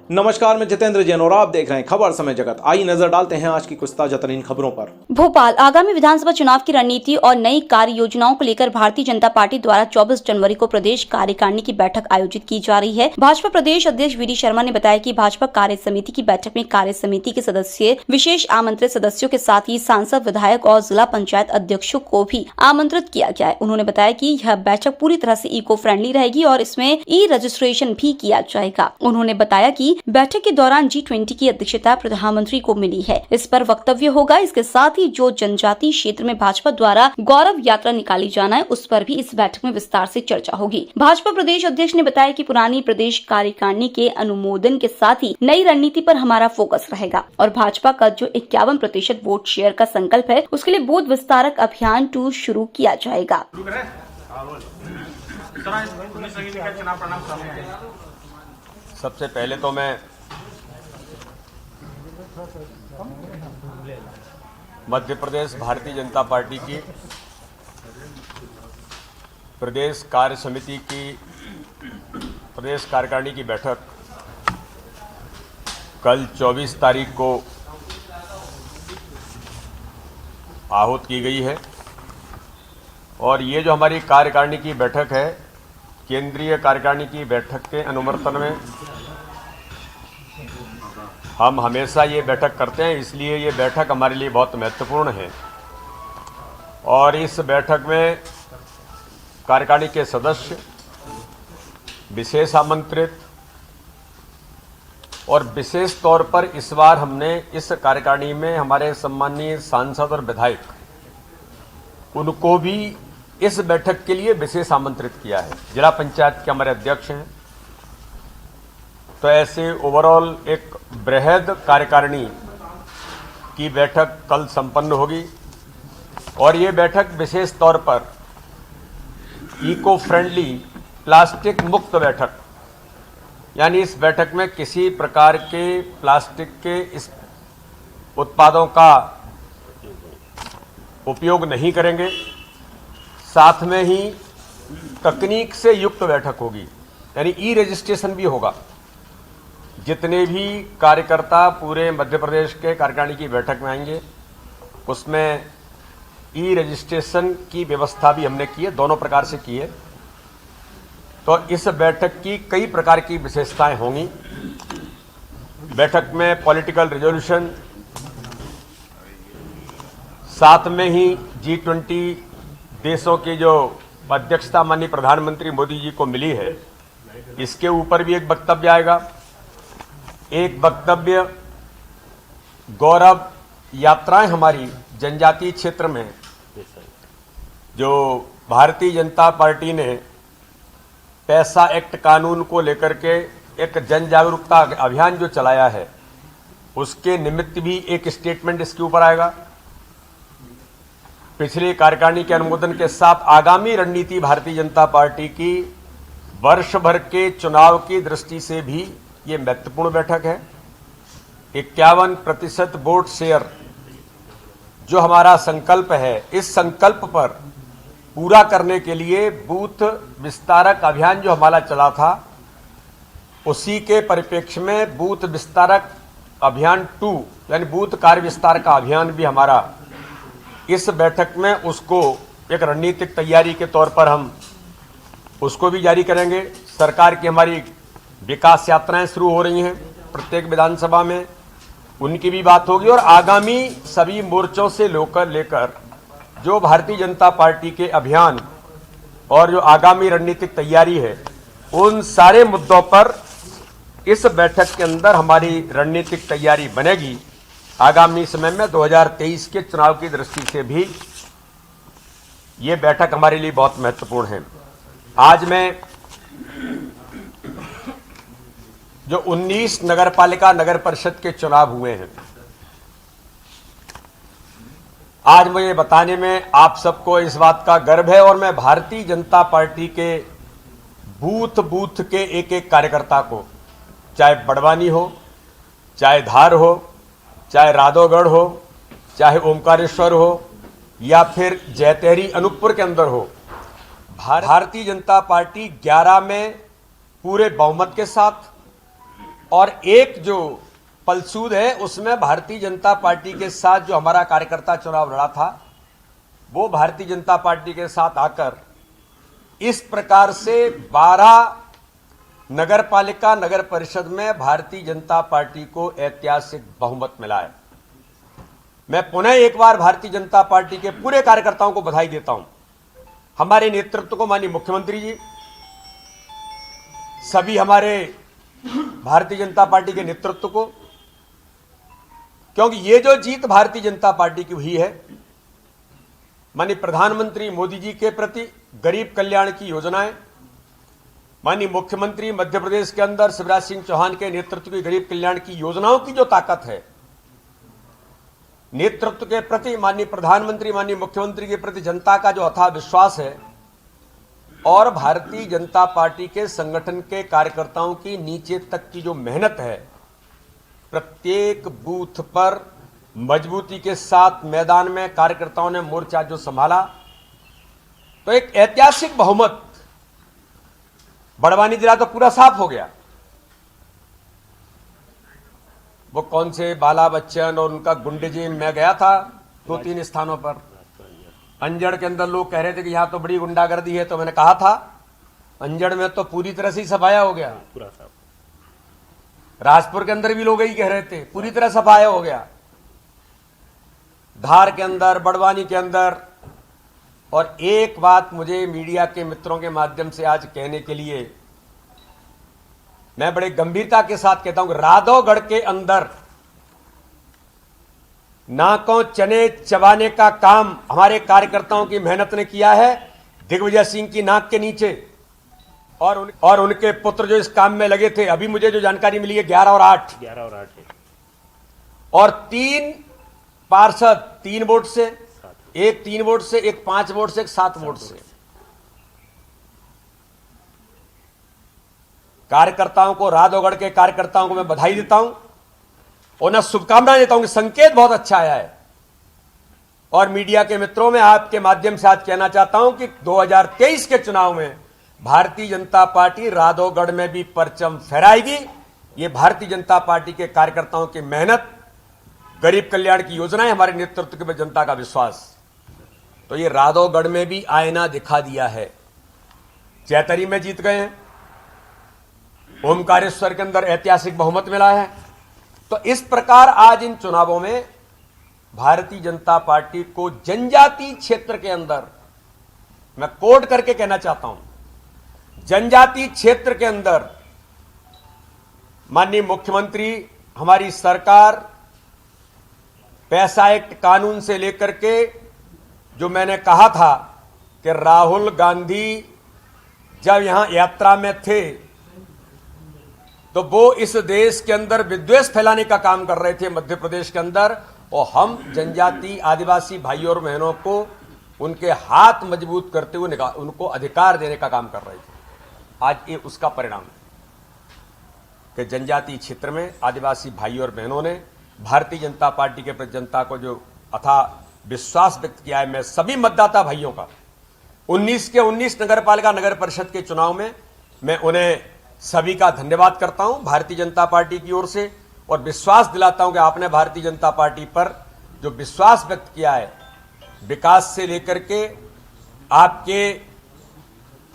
नमस्कार, मैं जितेंद्र जैन और आप देख रहे हैं खबर समय जगत। आइए नजर डालते हैं आज की कुछ ताजा तरीन खबरों पर। भोपाल आगामी विधानसभा चुनाव की रणनीति और नई कार्य योजनाओं को लेकर भारतीय जनता पार्टी द्वारा 24 जनवरी को प्रदेश कार्यकारिणी की बैठक आयोजित की जा रही है। भाजपा प्रदेश अध्यक्ष वीडी शर्मा ने बताया कि भाजपा कार्य समिति की बैठक में कार्य समिति के सदस्य, विशेष आमंत्रित सदस्यों के साथ ही सांसद, विधायक और जिला पंचायत अध्यक्षों को भी आमंत्रित किया गया है। उन्होंने बताया कि यह बैठक पूरी तरह से इको फ्रेंडली रहेगी और इसमें ई रजिस्ट्रेशन भी किया जाएगा। उन्होंने बताया कि बैठक के दौरान G20 की अध्यक्षता प्रधानमंत्री को मिली है, इस पर वक्तव्य होगा। इसके साथ ही जो जनजातीय क्षेत्र में भाजपा द्वारा गौरव यात्रा निकाली जाना है, उस पर भी इस बैठक में विस्तार से चर्चा होगी। भाजपा प्रदेश अध्यक्ष ने बताया कि पुरानी प्रदेश कार्यकारिणी के अनुमोदन के साथ ही नई रणनीति पर हमारा फोकस रहेगा और भाजपा का जो 51% वोट शेयर का संकल्प है, उसके लिए बूथ विस्तारक अभियान 2 शुरू किया जाएगा। सबसे पहले तो मैं मध्य प्रदेश भारतीय जनता पार्टी की प्रदेश कार्य समिति की प्रदेश कार्यकारिणी की बैठक कल 24 तारीख को आहूत की गई है और ये जो हमारी कार्यकारिणी की बैठक है, केंद्रीय कार्यकारिणी की बैठक के अनुवर्तन में हम हमेशा ये बैठक करते हैं, इसलिए ये बैठक हमारे लिए बहुत महत्वपूर्ण है। और इस बैठक में कार्यकारिणी के सदस्य, विशेष आमंत्रित और विशेष तौर पर इस बार हमने इस कार्यकारिणी में हमारे सम्मानीय सांसद और विधायक उनको भी इस बैठक के लिए विशेष आमंत्रित किया है। जिला पंचायत के हमारे अध्यक्ष हैं, तो ऐसे ओवरऑल एक बृहद कार्यकारिणी की बैठक कल संपन्न होगी और ये बैठक विशेष तौर पर इको फ्रेंडली, प्लास्टिक मुक्त बैठक, यानी इस बैठक में किसी प्रकार के प्लास्टिक के इस उत्पादों का उपयोग नहीं करेंगे। साथ में ही तकनीक से युक्त बैठक होगी, यानी ई रजिस्ट्रेशन भी होगा। जितने भी कार्यकर्ता पूरे मध्य प्रदेश के कार्यकारिणी की बैठक में आएंगे, उसमें ई रजिस्ट्रेशन की व्यवस्था भी हमने की है, दोनों प्रकार से की है। तो इस बैठक की कई प्रकार की विशेषताएं होंगी। बैठक में पॉलिटिकल रिजोल्यूशन, साथ में ही G20 देशों की जो अध्यक्षता माननीय प्रधानमंत्री मोदी जी को मिली है, इसके ऊपर भी एक वक्तव्य आएगा। एक वक्तव्य गौरव यात्राएं हमारी जनजातीय क्षेत्र में जो भारतीय जनता पार्टी ने पैसा एक्ट कानून को लेकर के एक जन जागरूकता अभियान जो चलाया है, उसके निमित्त भी एक स्टेटमेंट इसके ऊपर आएगा। पिछले कार्यकारिणी के अनुमोदन के साथ आगामी रणनीति भारतीय जनता पार्टी की वर्ष भर के चुनाव की दृष्टि से भी ये महत्वपूर्ण बैठक है। 51% वोट शेयर जो हमारा संकल्प है, इस संकल्प पर पूरा करने के लिए बूथ विस्तारक अभियान जो हमारा चला था, उसी के परिप्रेक्ष्य में बूथ विस्तारक अभियान 2 यानी बूथ कार्य विस्तार का अभियान भी हमारा इस बैठक में, उसको एक रणनीतिक तैयारी के तौर पर हम उसको भी जारी करेंगे। सरकार की हमारी विकास यात्राएं शुरू हो रही हैं प्रत्येक विधानसभा में, उनकी भी बात होगी और आगामी सभी मोर्चों से लेकर जो भारतीय जनता पार्टी के अभियान और जो आगामी रणनीतिक तैयारी है, उन सारे मुद्दों पर इस बैठक के अंदर हमारी रणनीतिक तैयारी बनेगी। आगामी समय में 2023 के चुनाव की दृष्टि से भी ये बैठक हमारे लिए बहुत महत्वपूर्ण है। आज मैं जो 19 नगरपालिका नगर परिषद के चुनाव हुए हैं, आज मुझे बताने में आप सबको इस बात का गर्व है और मैं भारतीय जनता पार्टी के बूथ बूथ के एक एक कार्यकर्ता को, चाहे बड़वानी हो, चाहे धार हो, चाहे राधोगढ़ हो, चाहे ओमकारेश्वर हो या फिर जैतहरी अनूपपुर के अंदर हो, भारतीय जनता पार्टी 11 में पूरे बहुमत के साथ और एक जो पलसूद है उसमें भारतीय जनता पार्टी के साथ जो हमारा कार्यकर्ता चुनाव लड़ा था वो भारतीय जनता पार्टी के साथ आकर इस प्रकार से 12 नगर पालिका नगर परिषद में भारतीय जनता पार्टी को ऐतिहासिक बहुमत मिला है। मैं पुनः एक बार भारतीय जनता पार्टी के पूरे कार्यकर्ताओं को बधाई देता हूं, हमारे नेतृत्व को, माननीय मुख्यमंत्री जी, सभी हमारे भारतीय जनता पार्टी के नेतृत्व को, क्योंकि ये जो जीत भारतीय जनता पार्टी की हुई है, माननीय प्रधानमंत्री मोदी जी के प्रति गरीब कल्याण की योजनाएं, माननीय मुख्यमंत्री मध्य प्रदेश के अंदर शिवराज सिंह चौहान के नेतृत्व की गरीब कल्याण की योजनाओं की जो ताकत है, नेतृत्व के प्रति माननीय प्रधानमंत्री, माननीय मुख्यमंत्री के प्रति जनता का जो अथाह विश्वास है, और भारतीय जनता पार्टी के संगठन के कार्यकर्ताओं की नीचे तक की जो मेहनत है, प्रत्येक बूथ पर मजबूती के साथ मैदान में कार्यकर्ताओं ने मोर्चा जो संभाला, तो एक ऐतिहासिक बहुमत। बड़वानी जिला तो पूरा साफ हो गया। वो कौन से बाला बच्चन और उनका गुंडेजी, मैं गया था 2-3 स्थानों पर। अंजड़ के अंदर लोग कह रहे थे कि यहां तो बड़ी गुंडागर्दी है, तो मैंने कहा था अंजड़ में तो पूरी तरह से सफाया हो गया। राजपुर के अंदर भी लोग यही कह रहे थे, पूरी तरह सफाया हो गया। धार के अंदर, बड़वानी के अंदर। और एक बात मुझे मीडिया के मित्रों के माध्यम से आज कहने के लिए मैं बड़े गंभीरता के साथ कहता हूं कि राधौगढ़ के अंदर नाकों चने चबाने का काम हमारे कार्यकर्ताओं की मेहनत ने किया है, दिग्विजय सिंह की नाक के नीचे, और उनके पुत्र जो इस काम में लगे थे। अभी मुझे जो जानकारी मिली है 11 और 8 है। और 3 पार्षद 3 वोट से, एक 3 वोट से, एक 5 वोट से, एक 7 वोट से। कार्यकर्ताओं को, राधौगढ़ के कार्यकर्ताओं को मैं बधाई देता हूं, उन्हें शुभकामनाएं देता हूं कि संकेत बहुत अच्छा आया है। और मीडिया के मित्रों में आपके माध्यम से आज कहना चाहता हूं कि 2023 के चुनाव में भारतीय जनता पार्टी राधौगढ़ में भी परचम फहराएगी। ये भारतीय जनता पार्टी के कार्यकर्ताओं की मेहनत, गरीब कल्याण की योजनाएं, हमारे नेतृत्व के जनता का विश्वास, तो ये राधौगढ़ में भी आईना दिखा दिया है। चैतरी में जीत गए हैं, ओमकारेश्वर के अंदर ऐतिहासिक बहुमत मिला है। तो इस प्रकार आज इन चुनावों में भारतीय जनता पार्टी को जनजातीय क्षेत्र के अंदर, मैं कोट करके कहना चाहता हूं, जनजातीय क्षेत्र के अंदर माननीय मुख्यमंत्री, हमारी सरकार पैसा एक्ट कानून से लेकर के, जो मैंने कहा था कि राहुल गांधी जब यहां यात्रा में थे तो वो इस देश के अंदर विद्वेष फैलाने का काम कर रहे थे मध्य प्रदेश के अंदर, और हम जनजाति आदिवासी भाइयों और बहनों को उनके हाथ मजबूत करते हुए उनको अधिकार देने का काम कर रहे थे। आज ये उसका परिणाम है कि जनजातीय क्षेत्र में आदिवासी भाइयों और बहनों ने भारतीय जनता पार्टी के प्रति जनता को जो अथाह विश्वास व्यक्त किया है। मैं सभी मतदाता भाइयों का 19 के 19 नगर पालिका नगर परिषद के चुनाव में मैं उन्हें सभी का धन्यवाद करता हूं भारतीय जनता पार्टी की ओर से, और विश्वास दिलाता हूं कि आपने भारतीय जनता पार्टी पर जो विश्वास व्यक्त किया है, विकास से लेकर के आपके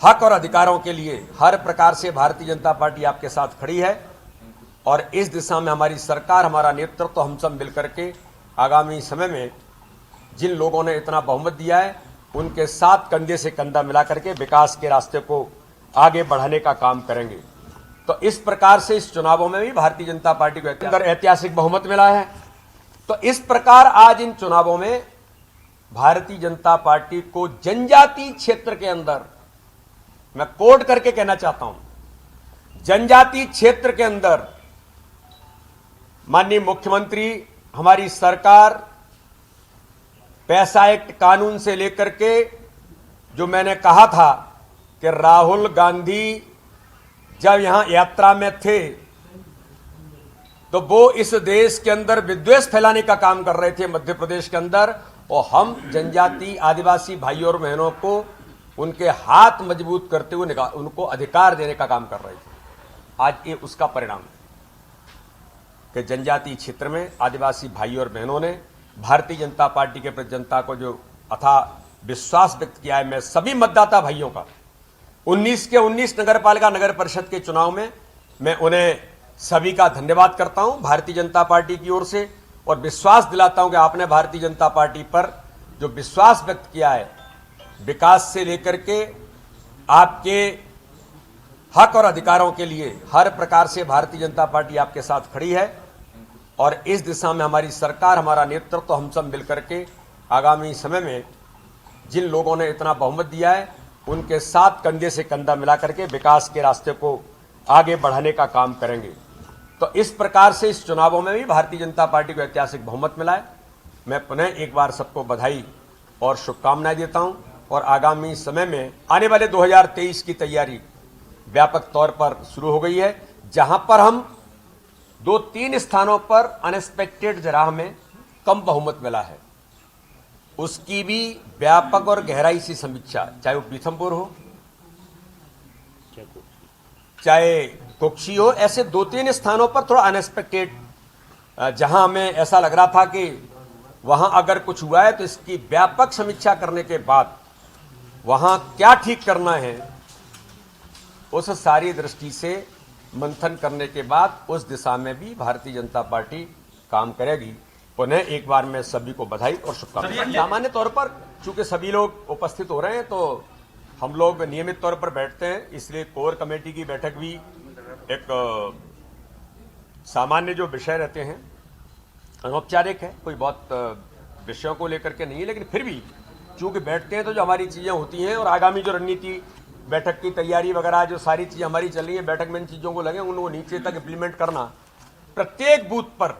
हक और अधिकारों के लिए हर प्रकार से भारतीय जनता पार्टी आपके साथ खड़ी है। और इस दिशा में हमारी सरकार, हमारा नेतृत्व, हम सब मिलकर के आगामी समय में जिन लोगों ने इतना बहुमत दिया है उनके साथ कंधे से कंधा मिला करके विकास के रास्ते को आगे बढ़ाने का काम करेंगे। तो इस प्रकार से इस चुनावों में भी भारतीय जनता पार्टी को अंदर ऐतिहासिक बहुमत मिला है। तो इस प्रकार आज इन चुनावों में भारतीय जनता पार्टी को जनजातीय क्षेत्र के अंदर, मैं कोट करके कहना चाहता हूं, जनजातीय क्षेत्र के अंदर माननीय मुख्यमंत्री, हमारी सरकार पैसा एक्ट कानून से लेकर के, जो मैंने कहा था कि राहुल गांधी जब यहां यात्रा में थे तो वो इस देश के अंदर विद्वेष फैलाने का काम कर रहे थे मध्य प्रदेश के अंदर, और हम जनजाति आदिवासी भाइयों और बहनों को उनके हाथ मजबूत करते हुए उनको अधिकार देने का काम कर रहे थे। आज ये उसका परिणाम है कि जनजातीय क्षेत्र में आदिवासी भाई और बहनों ने भारतीय जनता पार्टी के प्रति जनता को जो अथाह विश्वास व्यक्त किया है, मैं सभी मतदाता भाइयों का 19 के 19 नगरपालिका नगर परिषद के चुनाव में मैं उन्हें सभी का धन्यवाद करता हूं भारतीय जनता पार्टी की ओर से, और विश्वास दिलाता हूं कि आपने भारतीय जनता पार्टी पर जो विश्वास व्यक्त किया है, विकास से लेकर के आपके हक और अधिकारों के लिए हर प्रकार से भारतीय जनता पार्टी आपके साथ खड़ी है। और इस दिशा में हमारी सरकार, हमारा नेतृत्व, तो हम सब मिलकर के आगामी समय में जिन लोगों ने इतना बहुमत दिया है उनके साथ कंधे से कंधा मिला करके विकास के रास्ते को आगे बढ़ाने का काम करेंगे। तो इस प्रकार से इस चुनावों में भी भारतीय जनता पार्टी को ऐतिहासिक बहुमत मिला है। मैं पुनः एक बार सबको बधाई और शुभकामनाएं देता हूं, और आगामी समय में आने वाले 2023 की तैयारी व्यापक तौर पर शुरू हो गई है, जहां पर हम 2-3 स्थानों पर अनएक्सपेक्टेड जगह हमें कम बहुमत मिला है, उसकी भी व्यापक और गहराई से समीक्षा, चाहे वो पीथमपुर हो, चाहे कुक्षी हो, ऐसे 2-3 स्थानों पर थोड़ा अनएक्सपेक्टेड जहां हमें ऐसा लग रहा था कि वहां अगर कुछ हुआ है तो इसकी व्यापक समीक्षा करने के बाद वहां क्या ठीक करना है, उस सारी दृष्टि से मंथन करने के बाद उस दिशा में भी भारतीय जनता पार्टी काम करेगी। पुनः एक बार मैं सभी को बधाई और शुभकामनाएं। सामान्य तौर पर चूंकि सभी लोग उपस्थित हो रहे हैं तो हम लोग नियमित तौर पर बैठते हैं, इसलिए कोर कमेटी की बैठक भी एक सामान्य जो विषय रहते हैं अनौपचारिक है, कोई बहुत विषयों को लेकर के नहीं है, लेकिन फिर भी चूंकि बैठते हैं तो जो हमारी चीजें होती हैं और आगामी जो रणनीति बैठक की तैयारी वगैरह जो सारी चीजें हमारी चल रही है, बैठक में इन चीजों को लगे उनको नीचे तक इम्प्लीमेंट करना, प्रत्येक बूथ पर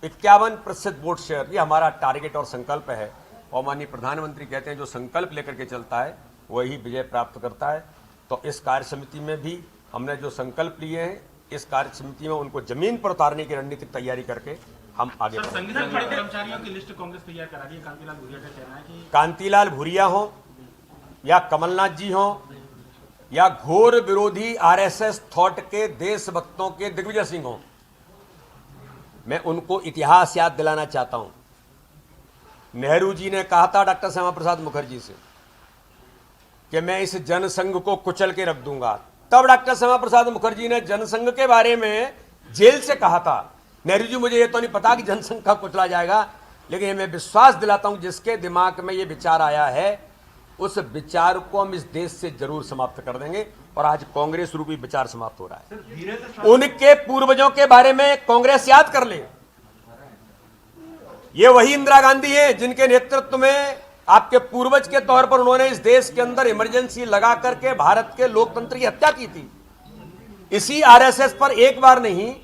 51% वोट शेयर, ये हमारा टारगेट और संकल्प है। और माननीय प्रधानमंत्री कहते हैं जो संकल्प लेकर के चलता है वही विजय प्राप्त करता है। तो इस कार्य समिति में भी हमने जो संकल्प लिए हैं, इस कार्य समिति में उनको जमीन पर उतारने की रणनीतिक तैयारी करके हम आगे बढ़ेंगे। कर्मचारियों की लिस्ट कांग्रेस तैयार करा रही है। कांतीलाल भूरिया का कहना है कि कांतीलाल भूरिया हो या कमलनाथ जी हो या घोर विरोधी आरएसएस थॉट के देशभक्तों के दिग्विजय सिंह हो, मैं उनको इतिहास याद दिलाना चाहता हूं। नेहरू जी ने कहा था डॉक्टर श्यामा प्रसाद मुखर्जी से कि मैं इस जनसंघ को कुचल के रख दूंगा। तब डॉक्टर श्यामा प्रसाद मुखर्जी ने जनसंघ के बारे में जेल से कहा था। नेहरू जी, मुझे ये तो नहीं पता कि जनसंघ का कुचला जाएगा, लेकिन मैं विश्वास दिलाता हूं जिसके दिमाग में ये विचार आया है उस विचार को हम इस देश से जरूर समाप्त कर देंगे। और आज कांग्रेस रूपी विचार समाप्त हो रहा है। उनके पूर्वजों के बारे में कांग्रेस याद कर ले। ये वही इंदिरा गांधी है जिनके नेतृत्व में आपके पूर्वज के तौर पर उन्होंने इस देश के अंदर इमरजेंसी लगा करके भारत के लोकतंत्र की हत्या की थी। इसी आरएसएस पर एक बार नहीं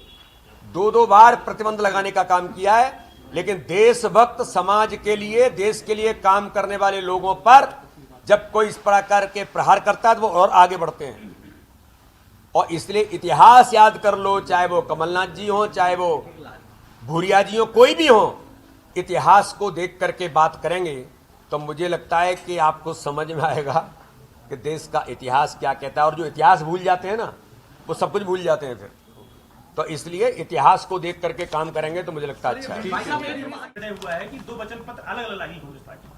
2-2 बार प्रतिबंध लगाने का काम किया है, लेकिन देशभक्त समाज के लिए, देश के लिए काम करने वाले लोगों पर जब कोई इस प्रकार के प्रहार करता है तो वो और आगे बढ़ते हैं। और इसलिए इतिहास याद कर लो, चाहे वो कमलनाथ जी हो, चाहे वो भूरिया जी हो, कोई भी हो, इतिहास को देख करके बात करेंगे तो मुझे लगता है कि आपको समझ में आएगा कि देश का इतिहास क्या कहता है। और जो इतिहास भूल जाते हैं ना, वो सब कुछ भूल जाते हैं फिर। तो इसलिए इतिहास को देख करके काम करेंगे तो मुझे लगता है अच्छा है। हुआ है कि 2 वचन पत्र अलग अलग लागी कांग्रेस पार्टी।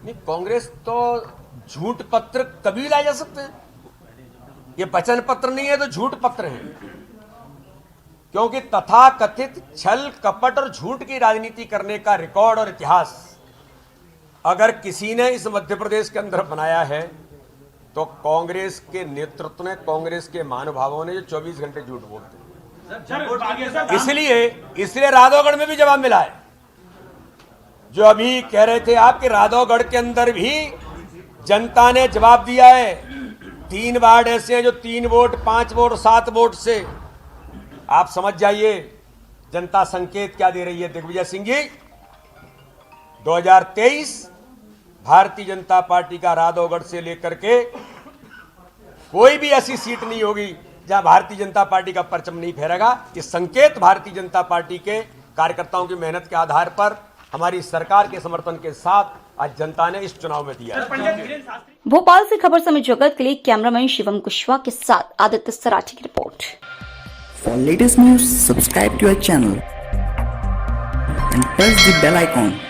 नहीं, कांग्रेस तो झूठ पत्र कभी लाए जा सकते हैं। ये वचन पत्र नहीं है तो झूठ पत्र है, क्योंकि तथाकथित छल कपट और झूठ की राजनीति करने का रिकॉर्ड और इतिहास अगर किसी ने इस मध्य प्रदेश के अंदर बनाया है तो कांग्रेस के नेतृत्व ने, कांग्रेस के महानुभावों ने, जो 24 घंटे झूठ बोलते हैं। इसलिए राधौगढ़ में भी जवाब मिला है। जो अभी कह रहे थे आप कि राधौगढ़ के अंदर भी जनता ने जवाब दिया है। 3 वार्ड ऐसे हैं जो 3 वोट, 5 वोट, 7 वोट से, आप समझ जाइए जनता संकेत क्या दे रही है। दिग्विजय सिंह जी, 2023 भारतीय जनता पार्टी का राधौगढ़ से लेकर के कोई भी ऐसी सीट नहीं होगी जहां भारतीय जनता पार्टी का परचम नहीं फहरेगा। ये संकेत भारतीय जनता पार्टी के कार्यकर्ताओं की मेहनत के आधार पर, हमारी सरकार के समर्थन के साथ आज जनता ने इस चुनाव में दिया है। भोपाल से खबर समय जगत के लिए कैमरामैन शिवम कुशवाहा के साथ आदित्य सराठी की report. For latest news, subscribe to our channel and press the bell icon.